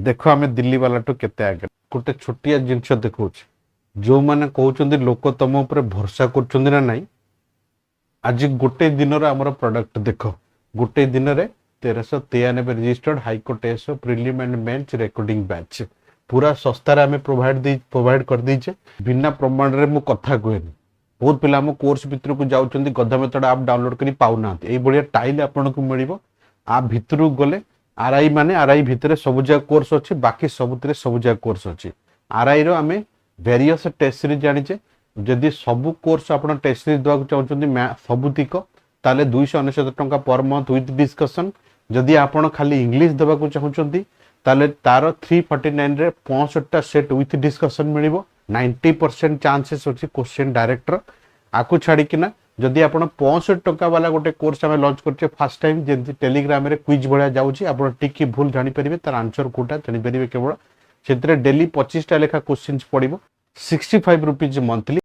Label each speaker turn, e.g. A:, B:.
A: देख आम दिल्ली वाला टू केते आगे गोटे छोटिया जिनस देखा जो मैंने कहते लोक तुम उपर भरोसा कर आज गोटे दिन आमर प्रोडक्ट देख गोटे दिन में 1393 रजिस्टर्ड हाईकोर्ट एस prelim and mains recording batch पूरा सस्तार आम प्रोवाइड कर दीचे बिना प्रमाण रे मु कथा कहनी बहुत पिला आम कोर्स भितर को जाउछंदी गधा मेथड आप डाउनलोड करी पाउना ए बढिया टाइल आपन को मिलिबो आ भितर गले आरआई माने आरआई भितर सब जगह कोर्स अच्छी बाकी सबुतिरे सब जगह कोर्स अच्छी आरआई रो आमे वेरियस टेस्ट सीरीज जानिचे जदि सब कोर्स आपण टेस्ट सीरीज दवा चाहउछंदी सबुतिक ताले 299 टंका पर मंथ विथ डिस्कशन जदि आपण खाली इंग्लिश दवा को चाहउछंदी ताले तार 349 रे 65 टा सेट विथ डिस्कशन मिलिबो 90% चांसेस अछि क्वेश्चन डायरेक्टर आकु छाड़ी किना जदि आपण 65 टंका वाला गोटे कोर्स आमे लॉन्च करछे फर्स्ट टाइम जे टेलीग्राम रे क्विज भलिया जाउची आपण टिकी भूल जानि परिबे तार आंसर कोटा जानि परिबे केवल सेतरे डेली 25 टा लेखा क्वेश्चंस पडिबो 65 रुपीस मंथली